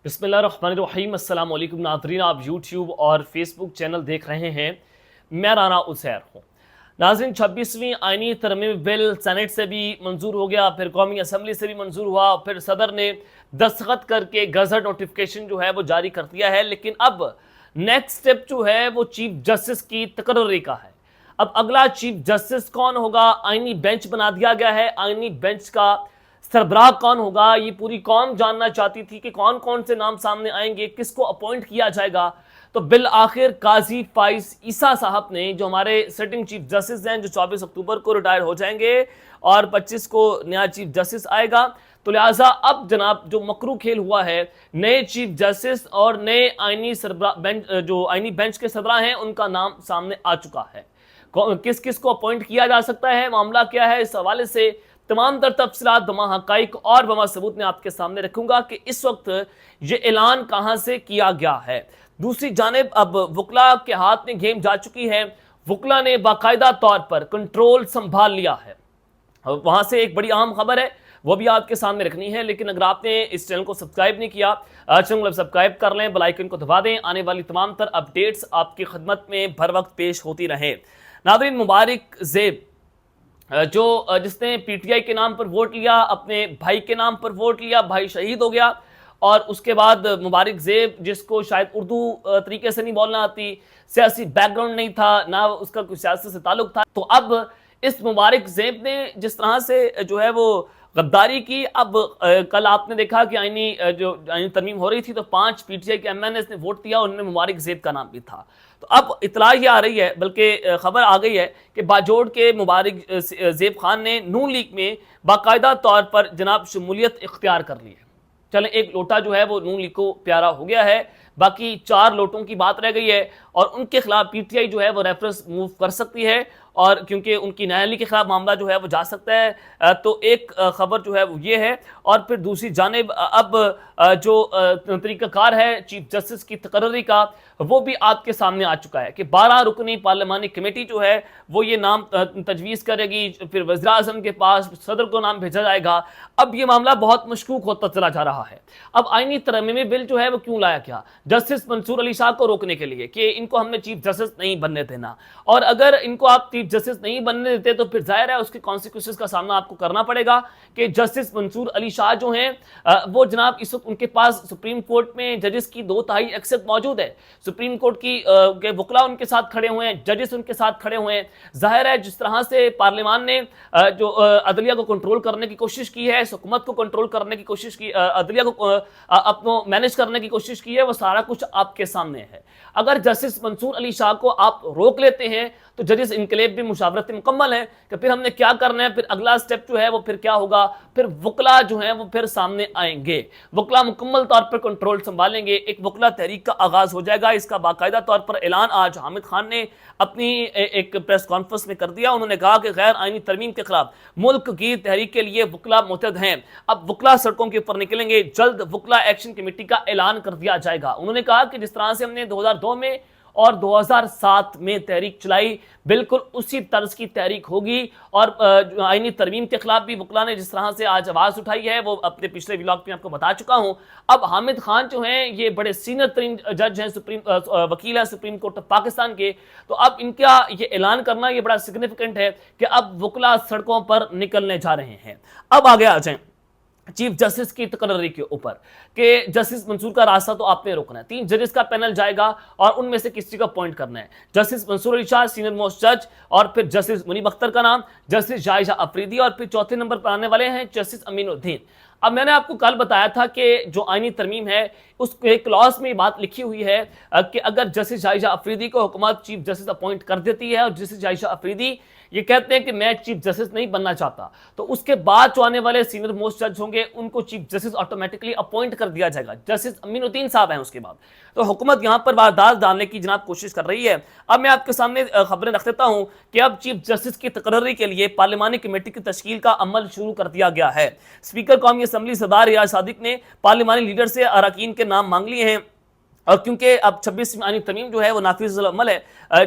बिस्मिल्लाहिर्रहमानिर्रहीम अस्सलाम वालेकुम नाज़रीन, आप यूट्यूब और फेसबुक चैनल देख रहे हैं। मैं राना उसैर हूँ। नाज़रीन, 26वीं आइनी तरमीम बिल सेनेट से भी मंजूर हो गया, फिर कौमी असम्बली से भी मंजूर हुआ, फिर सदर ने दस्तखत करके गज़ट नोटिफिकेशन जो है वो जारी कर दिया है। लेकिन अब नेक्स्ट स्टेप जो है वो चीफ जस्टिस की तकर्री का है। अब अगला चीफ जस्टिस कौन होगा, आइनी बेंच बना दिया गया है। आइनी बेंच का सरबराह कौन होगा, ये पूरी कौम जानना चाहती थी कि कौन कौन से नाम सामने आएंगे, किसको अपॉइंट किया जाएगा। तो बिल आखिर काजी फाइज ईसा साहब ने, जो हमारे सिटिंग चीफ जस्टिस हैं, जो 24 अक्टूबर को रिटायर हो जाएंगे और 25 को नया चीफ जस्टिस आएगा, तो लिहाजा अब जनाब जो मकरू खेल हुआ है, नए चीफ जस्टिस और नए आइनी सरबराह बेंच, जो आइनी बेंच के सरबराह हैं, उनका नाम सामने आ चुका है। किस किस को अपॉइंट किया जा सकता है, मामला क्या है, इस हवाले से तमाम तर तफसीलात बमा हकाइक और बमा सबूत में आपके सामने रखूंगा कि इस वक्त ये ऐलान कहां से किया गया है। दूसरी जानिब अब वकला के हाथ में गेम जा चुकी है। वकला ने बाकायदा तौर पर कंट्रोल संभाल लिया है। वहां से एक बड़ी अहम खबर है, वो भी आपके सामने रखनी है। लेकिन अगर आपने इस चैनल को सब्सक्राइब नहीं किया, चैनल को सब्सक्राइब कर लें, बेल आइकन को दबा दें, आने वाली तमाम तर अपडेट्स आपकी खिदमत में भर वक्त पेश होती रहे। नाज़रीन, मुबारक ज़ेब जो जिसने पीटीआई के नाम पर वोट लिया, अपने भाई के नाम पर वोट लिया, भाई शहीद हो गया, और उसके बाद मुबारक ज़ेब जिसको शायद उर्दू तरीके से नहीं बोलना आती, सियासी बैकग्राउंड नहीं था, ना उसका कोई सियासत से ताल्लुक था, तो अब इस मुबारक ज़ेब ने जिस तरह से जो है वो गद्दारी की। अब कल आपने देखा कि जो आईनी तरमीम हो रही थी तो 5 पीटीआई के एमएनएस ने वोट दिया, उनमें मुबारक ज़ेब का नाम भी था। तो अब इतला ये आ रही है, बल्कि खबर आ गई है कि बाजोड़ के मुबारक ज़ेब खान ने नून लीग में बाकायदा तौर पर जनाब शमूलियत इख्तियार कर ली है। चलें, एक लोटा जो है वो नून लीग को प्यारा हो गया है, बाकी 4 लोटों की बात रह गई है, और उनके खिलाफ पीटीआई जो है वो रेफरेंस मूव कर सकती है, और क्योंकि उनकी न्यायालय के खिलाफ मामला जो है वो जा सकता है। तो एक खबर जो है वो ये है। और फिर दूसरी जानिब अब जो तरीकाकार है चीफ जस्टिस की तकर्री का, वो भी आपके सामने आ चुका है कि 12 रुकनी पार्लिमानी कमेटी जो है वो ये नाम तजवीज़ करेगी, फिर वज़ीर आज़म के पास सदर को नाम भेजा जाएगा। अब ये मामला बहुत मशकूक होता चला जा रहा है। अब आइनी तरमीमी बिल जो है वो क्यों लाया गया? जस्टिस मंसूर अली शाह को रोकने के लिए कि इनको हमने चीफ जस्टिस नहीं बनने देना, और अगर इनको आप चीफ जस्टिस नहीं बनने देते तो फिर जाहिर है उसके कॉन्सिक्वेंसेस का सामना आपको करना पड़ेगा कि जस्टिस मंसूर अली शाह जो हैं वो जनाब इस वक्त उनके पास सुप्रीम कोर्ट में जजेस की 2/3 एक्सेस मौजूद है। सुप्रीम कोर्ट के वकला उनके साथ खड़े हुए हैं, जजेस उनके साथ खड़े हुए हैं। जाहिर है जिस तरह से पार्लियामान ने जो अदलिया को कंट्रोल करने की कोशिश की है, हुकूमत को कंट्रोल करने की कोशिश की, अदलिया को अपनो मैनेज करने की कोशिश की है, वो सारा कुछ आपके सामने है। अगर जस्टिस मंसूर अली शाह को आप रोक लेते हैं तो जजेस इनकलेब भी मुशावरत मुकम्मल है कि फिर हमने क्या करना है, फिर अगला स्टेप जो है वो फिर क्या होगा, फिर वकला जो है वो फिर सामने आएंगे, वकला मुकम्मल तौर पर कंट्रोल संभालेंगे, एक वकला तहरीक का आगाज हो जाएगा। इसका बाकायदा तौर पर ऐलान आज हामिद खान ने अपनी एक प्रेस कॉन्फ्रेंस में कर दिया। उन्होंने कहा कि गैर आइनी तरमीम के खिलाफ मुल्क की तहरीक के लिए वकला मुतहद हैं। अब वकला सड़कों के ऊपर निकलेंगे, जल्द वकला एक्शन कमेटी का ऐलान कर दिया जाएगा। उन्होंने कहा कि जिस तरह से हमने 2002 में और 2007 में तहरीक चलाई, बिल्कुल उसी तर्ज की तहरीक होगी। और आइनी तरमीम के खिलाफ भी वकला ने जिस तरह से आज आवाज़ उठाई है वो अपने पिछले व्लॉग में आपको बता चुका हूं। अब हामिद खान जो हैं ये बड़े सीनियर तरीन जज हैं, वकील है सुप्रीम कोर्ट ऑफ पाकिस्तान के, तो अब इनका ये ऐलान करना ये बड़ा सिग्निफिकेंट है कि अब वकला सड़कों पर निकलने जा रहे हैं। अब आगे आ जाएं चीफ जस्टिस की तकर्री के ऊपर कि जस्टिस मंसूर का रास्ता तो आपने रोकना है। 3 जजेस का पैनल जाएगा और उनमें से किसी का पॉइंट करना है। Justice Mansoor Ali Shah senior most जज, और फिर जस्टिस मुनीब अख्तर का नाम, जस्टिस जायशा अफरीदी, और फिर चौथे नंबर पर आने वाले हैं जस्टिस अमीनुद्दीन। अब मैंने आपको कल बताया था कि जो आइनी तरमीम है उस क्लॉज में बात लिखी हुई है कि अगर जस्टिस जायशा अफरीदी को हुकूमत चीफ जस्टिस अपॉइंट कर देती है और जस्टिस जायशा अफरीदी ये कहते हैं कि मैं चीफ जस्टिस नहीं बनना चाहता, तो उसके बाद जो आने वाले सीनियर मोस्ट जज होंगे उनको चीफ जस्टिस ऑटोमेटिकली अपॉइंट कर दिया जाएगा। जस्टिस अमीनुद्दीन साहब हैं उसके बाद। तो हुकूमत यहां पर वारदात डालने की जनाब कोशिश कर रही है। अब मैं आपके सामने खबरें रख देता हूं कि अब चीफ जस्टिस की तकर्री के लिए पार्लिमानी कमेटी की तश्कील का अमल शुरू कर दिया गया है। स्पीकर कौमी असम्बली सरदार रियाज सादिक ने पार्लिमानी लीडर से अरकान के नाम मांग लिए हैं। और क्योंकि अब 26वीं आईनी तरमीम जो है वो नाफिज अमल है,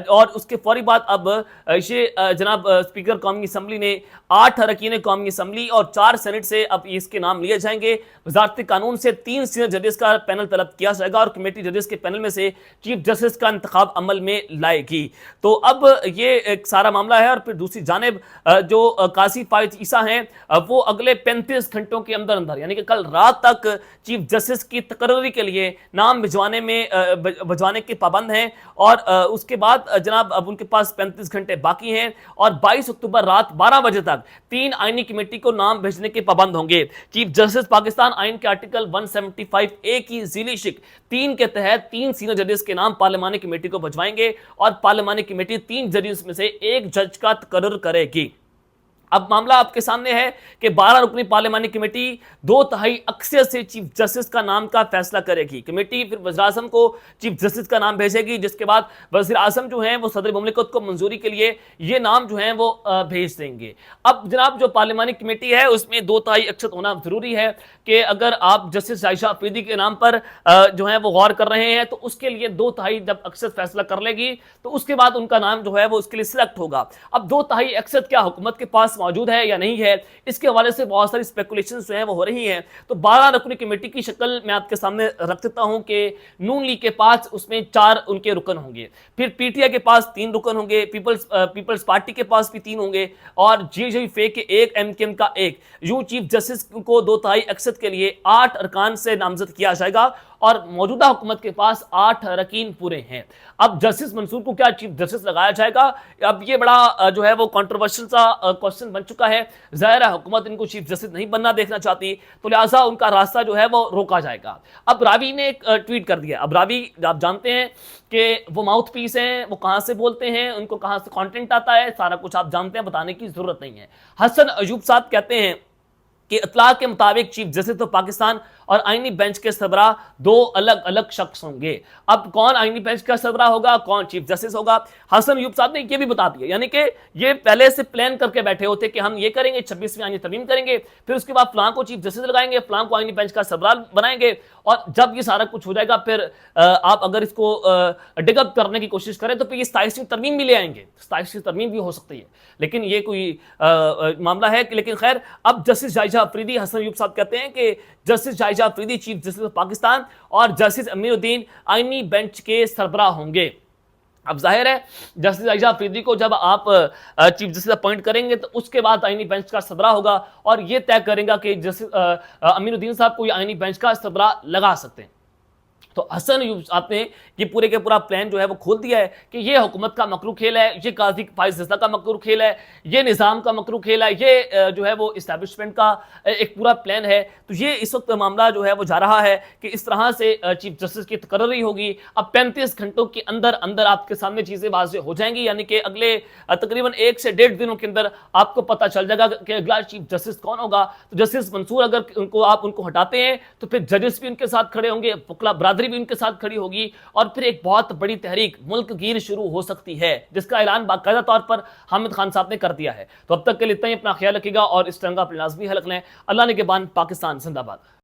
और उसके फौरी बाद अब ये जनाब स्पीकर कौमी असम्बली ने 8 अरकान कौमी असम्बली और 4 सेनेट से अब इसके नाम लिए जाएंगे। वजारत कानून से 3 सीनियर जजेस का पैनल तलब किया जाएगा और कमेटी जजेस के पैनल में से चीफ जस्टिस का इंतखाब अमल में लाएगी। तो अब ये एक सारा मामला है। और फिर दूसरी जानिब जो काजी फायद ईसा हैं, वो अगले 35 घंटों के अंदर अंदर यानी कि कल रात तक चीफ जस्टिस की तकर्री के लिए नाम भिजवाने के पाबंद हैं। और उसके बाद जनाब अब उनके पास 35 घंटे बाकी हैं और 22 अक्टूबर रात 12 बजे तक 3 आईनी कमेटी को नाम भेजने के पाबंद होंगे। चीफ जस्टिस पाकिस्तान आइन के आर्टिकल 175A की ज़ीली शिक 3 के तहत 3 सीनियर जजेस के नाम पार्लिमानी कमेटी को भिजवाएंगे और पार्लिमानी कमेटी 3 जजेस में से एक जज का तकर्रुर करेगी। अब मामला आपके सामने है कि 12 रुकनी पार्लिमानी कमेटी 2/3 अक्सरियत से चीफ जस्टिस का नाम का फैसला करेगी। कमेटी फिर वज़ीर आज़म को चीफ जस्टिस का नाम भेजेगी, जिसके बाद वज़ीर आज़म जो हैं वो सदर मुमलिकत को मंजूरी के लिए ये नाम जो हैं वो भेज देंगे। अब जनाब जो पार्लिमानी कमेटी है उसमें 2/3 अक्सरियत होना जरूरी है कि अगर आप जस्टिस आयशा अफरीदी के नाम पर जो है वो गौर कर रहे हैं तो उसके लिए 2/3 जब अक्सरियत फैसला कर लेगी तो उसके बाद उनका नाम जो है वो उसके लिए सिलेक्ट होगा। अब 2/3 अक्सरियत क्या हुकूमत के पास मौजूद है या नहीं है, इसके हवाले से बहुत सारी स्पेकुलेशन जो है वो हो रही हैं। तो 12 रुकनी कमेटी की शक्ल मैं आपके सामने रख देता हूं कि नून लीग के पास उसमें 4 उनके रुकन होंगे, फिर पीटीआई के पास 3 रुकन होंगे, पीपल्स पार्टी के पास भी 3 होंगे और जे के 1, एमकेएम का 1। यूं चीफ जस्टिस को 2/3 अक्सरियत के लिए 8 अरकान से नामजद किया जाएगा और मौजूदा हुकूमत के पास 8 अरकान पूरे हैं। अब जस्टिस मंसूर को क्या चीफ जस्टिस लगाया जाएगा? अब ये बड़ा जो है वो कंट्रोवर्शियल सा क्वेश्चन बन चुका है। जाहिर है हुकूमत इनको चीफ जस्टिस नहीं बनना देखना चाहती, तो लिहाजा उनका रास्ता जो है वो रोका जाएगा। अब रावी ने एक ट्वीट कर दिया। अब रावी आप जानते हैं कि वो माउथ पीस हैं, वो कहां से बोलते हैं, उनको कहां से कंटेंट आता है, सारा कुछ आप जानते हैं, बताने की जरूरत नहीं है। हसन अयूब साहब कहते हैं कि इत्तला के मुताबिक चीफ जस्टिस तो पाकिस्तान और आईनी बेंच के सरबरा 2 अलग अलग शख्स होंगे। अब कौन आईनी बेंच का सरबरा होगा, कौन चीफ जस्टिस होगा, हसन अयूब साहब ने यह भी बता दिया। यानी कि ये पहले से प्लान करके बैठे होते कि हम ये करेंगे, 26वीं आईनी तरमीम करेंगे, फिर उसके बाद फलां को चीफ जस्टिस लगाएंगे, फलां को आईनी बेंच का सरबरा बनाएंगे और जब ये सारा कुछ हो जाएगा फिर आप अगर इसको डिगअप करने की कोशिश करें तो फिर ये 27वीं तरमीम भी ले आएंगे। 27वीं तरमीम भी हो सकती है, लेकिन ये कोई मामला है कि लेकिन खैर अब जस्टिस जायजा अफरीदी, हसन अयूब साहब कहते हैं कि जस्टिस जायजा अफरीदी चीफ जस्टिस पाकिस्तान और जस्टिस अमीरुद्दीन आईनी बेंच के सरबराह होंगे। अब जाहिर है जस्टिस जायजा अफरीदी को जब आप चीफ जस्टिस अपॉइंट करेंगे तो उसके बाद आईनी बेंच का सरबराह होगा और यह तय करेगा कि जस्टिस अमीरुद्दीन साहब को आईनी बेंच का सरबराह लगा सकते हैं। तो हसन अयूब साहब ने ये पूरे के पूरा प्लान जो है वो खोल दिया है कि ये हुकूमत का मकरू खेल है, ये काजी फाइज जस्ता का मकरू खेल है, ये निज़ाम का मकरू खेल है, ये जो है वो इस्टेब्लिशमेंट का एक पूरा प्लान है। तो ये इस वक्त मामला जो है वो जा रहा है कि इस तरह से चीफ जस्टिस की तकर्री होगी। अब 35 घंटों के अंदर अंदर आपके सामने चीज़ें वाज़ेह हो जाएंगी, यानी कि अगले तकरीबन 1 से 1.5 दिनों के अंदर आपको पता चल जाएगा कि अगला चीफ जस्टिस कौन होगा। तो जस्टिस मंसूर अगर आप उनको हटाते हैं तो फिर जजेस भी उनके साथ खड़े होंगे, वकला बरादरी भी उनके साथ खड़ी होगी और फिर एक बहुत बड़ी तहरीक मुल्क गिर शुरू हो सकती है, जिसका ऐलान बाकायदा तौर पर हामिद खान साहब ने कर दिया है। तो अब तक के लिए इतना ही, अपना ख्याल रखिएगा और इस तरह का अपने लाजमी हलक लें। अल्लाह ने के बाद पाकिस्तान जिंदाबाद।